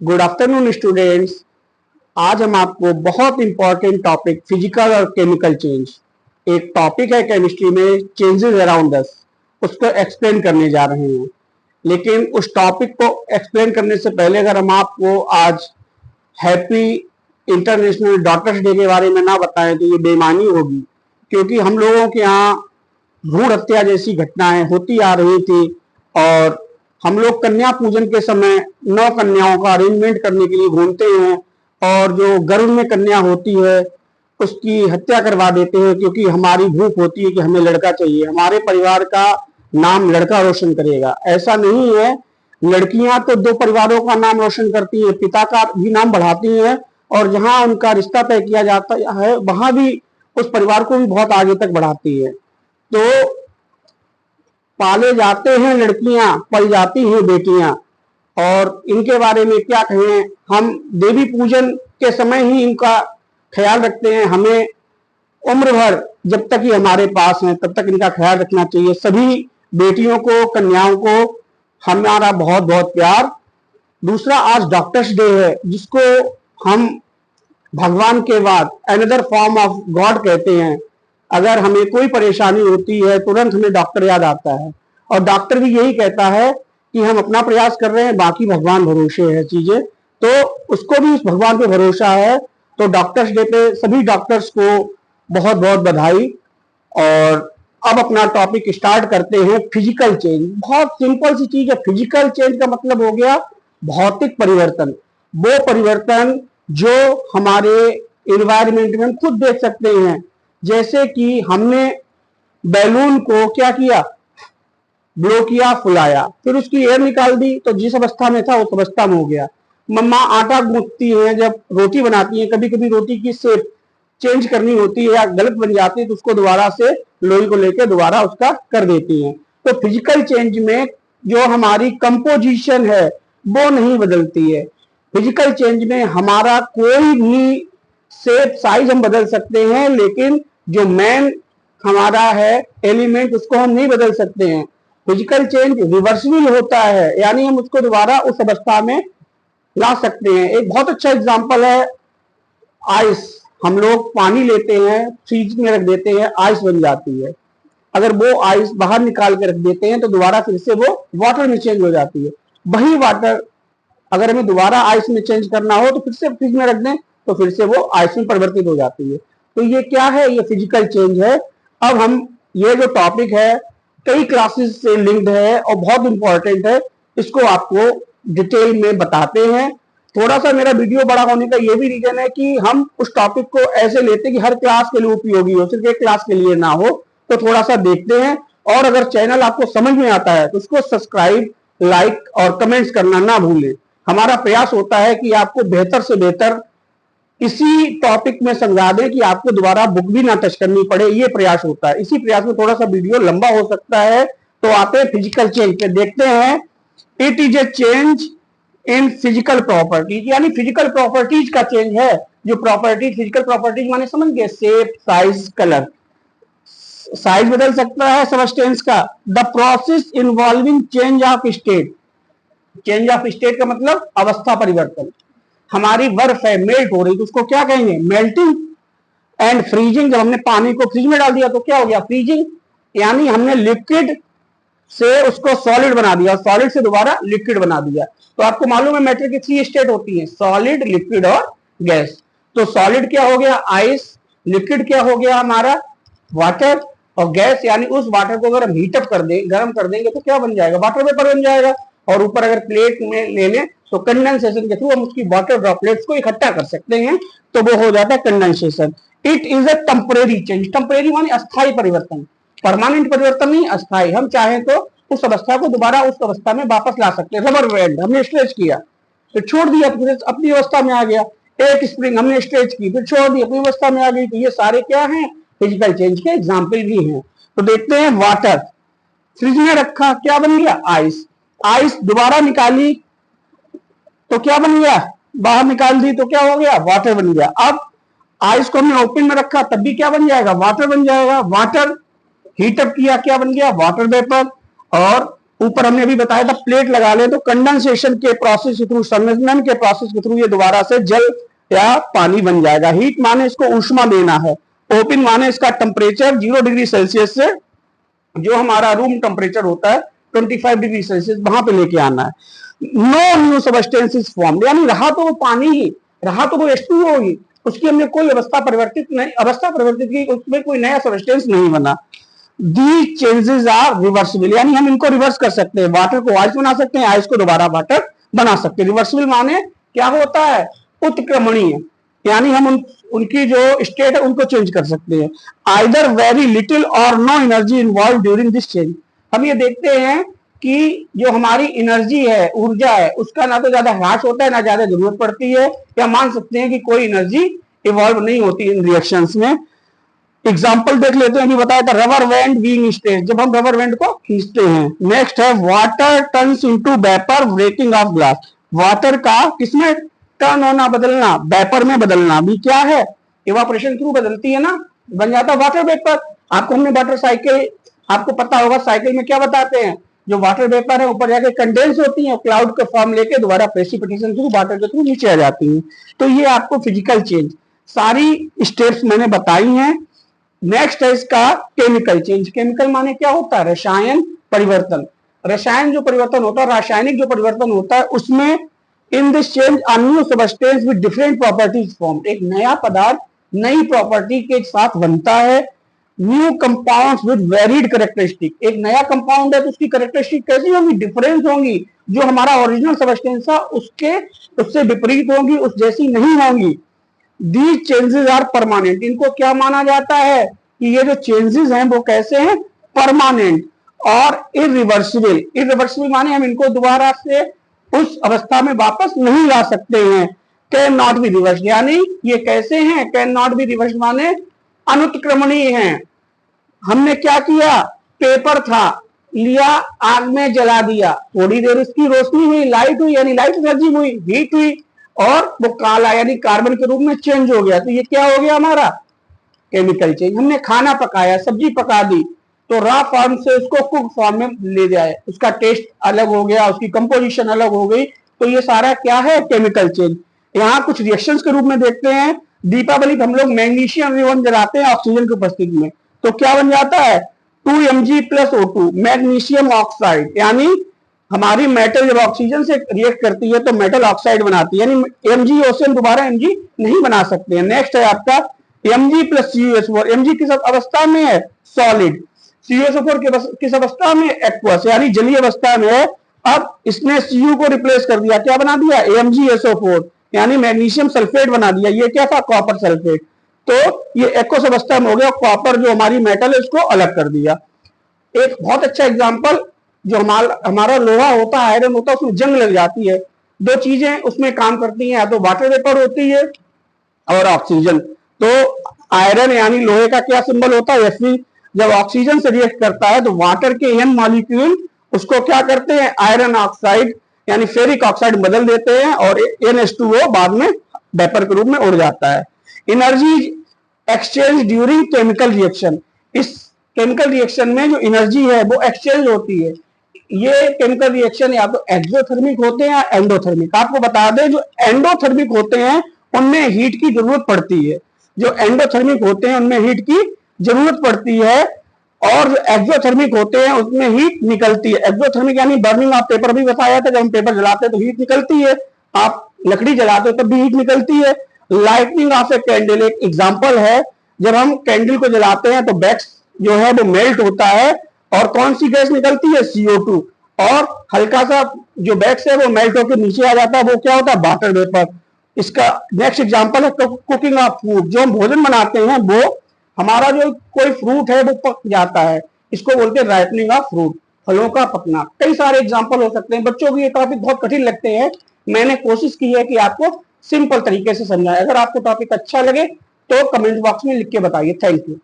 Good afternoon students. आज हम आपको बहुत इंपॉर्टेंट टॉपिक फिजिकल और केमिकल चेंज, एक टॉपिक है केमिस्ट्री में चेंजेस अराउंड अस, उसको एक्सप्लेन करने जा रहे हैं। लेकिन उस टॉपिक को एक्सप्लेन करने से पहले अगर हम आपको आज हैप्पी इंटरनेशनल डॉटर्स डे के बारे में ना बताएं तो ये बेईमानी होगी, क्योंकि हम लोगों के यहाँ भ्रूण हत्या जैसी घटनाएं होती आ रही थी और हम लोग कन्या पूजन के समय 9 कन्याओं का अरेंजमेंट करने के लिए घूमते हैं और जो गर्भ में कन्या होती है उसकी हत्या करवा देते हैं, क्योंकि हमारी भूख होती है कि हमें लड़का चाहिए, हमारे परिवार का नाम लड़का रोशन करेगा। ऐसा नहीं है, लड़कियां तो 2 परिवारों का नाम रोशन करती हैं, पिता का भी नाम बढ़ाती हैं और जहां उनका रिश्ता तय किया जाता है वहां भी उस परिवार को भी बहुत आगे तक बढ़ाती है। तो पाले जाते हैं लड़कियां, पल जाती हैं बेटियां, और इनके बारे में क्या कहें। हम देवी पूजन के समय ही इनका ख्याल रखते हैं, हमें उम्र भर जब तक ही हमारे पास हैं तब तक इनका ख्याल रखना चाहिए। सभी बेटियों को, कन्याओं को हमारा बहुत बहुत प्यार। दूसरा, आज डॉक्टर्स डे है, जिसको हम भगवान के बाद अनदर फॉर्म ऑफ गॉड कहते हैं। अगर हमें कोई परेशानी होती है तुरंत हमें डॉक्टर याद आता है, और डॉक्टर भी यही कहता है कि हम अपना प्रयास कर रहे हैं, बाकी भगवान भरोसे है चीजें, तो उसको भी उस भगवान पे भरोसा है। तो डॉक्टर्स डे पे सभी डॉक्टर्स को बहुत बहुत बधाई। और अब अपना टॉपिक स्टार्ट करते हैं, फिजिकल चेंज। बहुत सिंपल सी चीज है। फिजिकल चेंज का मतलब हो गया भौतिक परिवर्तन, वो परिवर्तन जो हमारे एनवायरमेंट में हम खुद देख सकते हैं। जैसे कि हमने बैलून को क्या किया, ब्लो किया, फुलाया, फिर उसकी एयर निकाल दी तो जिस अवस्था में था उस अवस्था में हो गया। मम्मा आटा गूंथती है, जब रोटी बनाती है, कभी कभी रोटी की शेप चेंज करनी होती है या गलत बन जाती है तो उसको दोबारा से लोई को लेकर दोबारा उसका कर देती है। तो फिजिकल चेंज में जो हमारी कंपोजिशन है वो नहीं बदलती है। फिजिकल चेंज में हमारा कोई भी शेप साइज हम बदल सकते हैं, लेकिन जो मेन हमारा है एलिमेंट उसको हम नहीं बदल सकते हैं। फिजिकल चेंज रिवर्सिबल होता है, यानी हम उसको दोबारा उस अवस्था में ला सकते हैं। एक बहुत अच्छा एग्जांपल है आइस। हम लोग पानी लेते हैं, फ्रिज में रख देते हैं, आइस बन जाती है। अगर वो आइस बाहर निकाल के रख देते हैं तो दोबारा फिर से वो वाटर में चेंज हो जाती है। वही वाटर अगर हमें दोबारा आइस में चेंज करना हो तो फिर से फ्रिज में रख दें तो फिर से वो आइस में परिवर्तित हो जाती है। तो ये क्या है, ये फिजिकल चेंज है। अब हम ये जो टॉपिक है कई क्लासेस से लिंक्ड है और बहुत इंपॉर्टेंट है, इसको आपको डिटेल में बताते हैं। थोड़ा सा मेरा वीडियो बड़ा होने का ये भी रीजन है कि हम उस टॉपिक को ऐसे लेते हैं कि हर क्लास के लिए उपयोगी हो, सिर्फ एक क्लास के लिए ना हो। तो थोड़ा सा देखते हैं, और अगर चैनल आपको समझ में आता है तो उसको सब्सक्राइब, लाइक और कमेंट्स करना ना भूलें। हमारा प्रयास होता है कि आपको बेहतर से बेहतर इसी टॉपिक में समझा दें कि आपको दोबारा बुक भी ना टच करनी पड़े, ये प्रयास होता है। इसी प्रयास में थोड़ा सा वीडियो लंबा हो सकता है। तो आते हैं फिजिकल चेंज पे, देखते हैं। It is a change in physical properties, यानी फिजिकल प्रॉपर्टीज का चेंज है। जो प्रॉपर्टीज, फिजिकल प्रॉपर्टीज माने समझ गए, शेप, साइज, कलर। साइज बदल सकता है सबस्टेंस का। The process involving change of state. Change of state का मतलब अवस्था परिवर्तन। हमारी बर्फ है, मेल्ट हो रही, तो उसको क्या कहेंगे, मेल्टिंग। एंड फ्रीजिंग, जब हमने पानी को फ्रिज में डाल दिया तो क्या हो गया, फ्रीजिंग। यानी हमने लिक्विड से उसको सॉलिड बना दिया और सॉलिड से दोबारा लिक्विड बना दिया। तो आपको मालूम है मैटर की 3 स्टेट होती है, सॉलिड, लिक्विड और गैस। तो सॉलिड क्या हो गया, आइस। लिक्विड क्या हो गया हमारा, वाटर। और गैस यानी उस वाटर को अगर हम हीटअप कर दें, गर्म कर देंगे तो क्या बन जाएगा, वाटर वेपर बन जाएगा। और ऊपर अगर प्लेट में ले लें तो कंडेंसेशन के थ्रू हम उसकी वाटर ड्रॉपलेट्स को इकट्ठा कर सकते हैं, तो वो हो जाता है condensation. It is a temporary change. Temporary माने अस्थायी परिवर्तन, परमानेंट परिवर्तन नहीं, अस्थायी। हम चाहें तो उस अवस्था को दोबारा उस अवस्था में वापस ला सकते हैं। रबर बैंड हमने स्ट्रेच किया फिर छोड़ दिया, फिर अपनी अवस्था में आ गया। एक स्प्रिंग हमने स्ट्रेच की फिर छोड़ दी, अपनी अवस्था में आ गई। तो ये सारे क्या हैं, फिजिकल चेंज के एग्जाम्पल भी हैं। तो देखते हैं, वाटर फ्रिज में रखा, क्या बन गया, आइस। आइस दोबारा निकाली तो क्या बन गया, बाहर निकाल दी तो क्या हो गया, वाटर बन गया। अब आइस को हमने ओपन में रखा तब भी क्या बन जाएगा, वाटर बन जाएगा। वाटर हीटअप किया, क्या बन गया, वाटर वेपर। और ऊपर हमने अभी बताया था प्लेट लगा ले तो कंडेंसेशन के प्रोसेस के थ्रू, संघनन के प्रोसेस के थ्रू ये दोबारा से जल या पानी बन जाएगा। हीट माने इसको ऊष्मा देना है, ओपन माने इसका टेम्परेचर 0 डिग्री सेल्सियस से जो हमारा रूम टेम्परेचर होता है 25 डिग्री सेल्सियस वहां पे लेके आना है। नो न्यू सबस्टेंसेस फॉर्म, यानी रहा तो वो पानी ही, रहा तो वो H2O ही, उसकी हमने कोई अवस्था परिवर्तित की, उसमें कोई नया सबस्टेंस नहीं बना। दी चेंजेस आर रिवर्सिबल, यानी हम इनको रिवर्स कर सकते हैं, वाटर को आइस बना सकते हैं, आइस को दोबारा वाटर बना सकते हैं। रिवर्सिबल माने क्या होता है, उत्क्रमणीय, यानी हम उनकी जो स्टेट है उनको चेंज कर सकते हैं। आइदर वेरी लिटिल और no energy involve during this change, हम ये देखते हैं कि जो हमारी एनर्जी है, ऊर्जा है, उसका ना तो ज्यादा ह्रास होता है ना ज्यादा जरूरत पड़ती है, या मान सकते हैं कि कोई एनर्जी इवॉल्व नहीं होती इन रिएक्शंस में। एग्जाम्पल देख लेते हैं, अभी बताया था रबर बैंड बीइंग स्ट्रेच्ड, जब हम रबर बैंड को खींचते हैं। नेक्स्ट है water turns into vapour breaking of glass, water का किसमें टर्न होना, बदलना, वेपर में बदलना भी क्या है, इवापोरेशन थ्रू बदलती है ना, बन जाता है वाटर वेपर। आपको हमने वाटर साइकिल, आपको पता होगा साइकिल में क्या बताते हैं, जो वाटर वेपर है ऊपर जाके कंडेंस होती है, क्लाउड का फॉर्म लेके दोबारा प्रेसिपिटेशन थ्रू वाटर के थ्रू नीचे आ जाती है। तो ये आपको फिजिकल चेंज सारी स्टेप्स मैंने बताई हैं। नेक्स्ट है इसका केमिकल चेंज। केमिकल माने क्या होता है, रसायन परिवर्तन। रसायन जो परिवर्तन होता है, रासायनिक जो परिवर्तन होता है, उसमें in this change a new substance with different properties form, एक नया पदार्थ नई प्रॉपर्टी के साथ बनता है। New compounds with varied characteristic, एक नया कंपाउंड है तो उसकी कैरेक्टरिस्टिक कैसी होंगी, डिफरेंस होंगी, जो हमारा ओरिजिनल सबस्टेंस था उससे विपरीत होंगी, उस जैसी नहीं होंगी। दीज चेंजेस आर परमानेंट, इनको क्या माना जाता है कि ये जो चेंजेस हैं वो कैसे हैं, परमानेंट और इरिवर्सिबल। इरिवर्सिबल माने हम इनको दोबारा से उस अवस्था में वापस नहीं ला सकते हैं। कैन नॉट बी रिवर्स, यानी ये कैसे हैं, कैन नॉट बी रिवर्स माने अनुत्क्रमणीय हैं। हमने क्या किया, पेपर था, लिया, आग में जला दिया, थोड़ी देर उसकी रोशनी हुई, लाइट हुई, यानी लाइट एनर्जी हुई, हीट हुई, और वो काला यानी कार्बन के रूप में चेंज हो गया। तो ये क्या हो गया हमारा, केमिकल चेंज। हमने खाना पकाया, सब्जी पका दी, तो रॉ फॉर्म से उसको कुक फॉर्म में ले जाए, उसका टेस्ट अलग हो गया, उसकी कंपोजिशन अलग हो गई, तो ये सारा क्या है, केमिकल चेंज। यहाँ कुछ रिएक्शंस के रूप में देखते हैं। दीपावली हम लोग मैग्नीशियम रिबन जलाते हैं ऑक्सीजन की उपस्थिति में, तो क्या बन जाता है 2Mg + O2 मैग्नीशियम ऑक्साइड, यानी हमारी मेटल जब ऑक्सीजन से रिएक्ट करती है तो मेटल ऑक्साइड बनाती है, यानी MgO से हम दोबारा Mg नहीं बना सकते हैं। नेक्स्ट है आपका Mg + CuSO4, Mg किस अवस्था में है, सॉलिड, CuSO4 किस अवस्था में, एक्वस, यानी जलीय अवस्था में है। अब इसने Cu को रिप्लेस कर दिया, क्या बना दिया, MgSO4, यानी मैग्नीशियम सल्फेट बना दिया। ये क्या था, कॉपर सल्फेट, तो ये एक्वस अवस्था में हो गया, कॉपर जो हमारी मेटल है उसको अलग कर दिया। एक बहुत अच्छा एग्जांपल, जो हमारा लोहा होता है, आयरन होता है, उसमें जंग लग जाती है, दो चीजें उसमें काम करती हैं, या तो वाटर वेपर होती है और ऑक्सीजन। तो आयरन यानी लोहे का क्या सिंबल होता है, Fe, जब ऑक्सीजन से रिएक्ट करता है तो वाटर के N मॉलिक्यूल उसको क्या करते हैं, आयरन ऑक्साइड यानी फेरिक ऑक्साइड बदल देते हैं, और NH2O बाद में वेपर के रूप में उड़ जाता है। Energy exchange during chemical reaction, इस केमिकल रिएक्शन में जो एनर्जी है वो एक्सचेंज होती है। ये केमिकल रिएक्शन या तो एक्सोथर्मिक होते हैं या एंडोथर्मिक। आपको बता दें, जो एंडोथर्मिक होते हैं उनमें हीट की जरूरत पड़ती है, जो एंडोथर्मिक होते हैं उनमें हीट की जरूरत पड़ती है, और जो एक्सोथर्मिक होते हैं उसमें हीट निकलती है। एक्सोथर्मिक यानी बर्निंग ऑफ पेपर भी बताया था, जब हम पेपर जलाते हैं तो हीट निकलती है, आप लकड़ी जलाते हो तब भी हीट निकलती है। लाइटनिंग ऑफ ए कैंडल एक एग्जांपल है, जब हम कैंडल को जलाते हैं तो वैक्स जो है वो मेल्ट होता है, और कौन सी गैस निकलती है, CO2, और हल्का सा जो वैक्स है वो मेल्ट होकर नीचे आ जाता है, वो क्या होता है, वाटर वेपर। इसका नेक्स्ट एग्जांपल है कुकिंग ऑफ फूड, जो हम भोजन बनाते हैं वो हमारा जो कोई फ्रूट है वो पक जाता है, इसको बोलते हैं राइपनिंग ऑफ फ्रूट, फलों का पकना। कई सारे एग्जांपल हो सकते हैं। बच्चों को ये टॉपिक बहुत कठिन लगते हैं, मैंने कोशिश की है कि आपको सिंपल तरीके से समझाएं। अगर आपको टॉपिक अच्छा लगे तो कमेंट बॉक्स में लिख के बताइए। Thank you.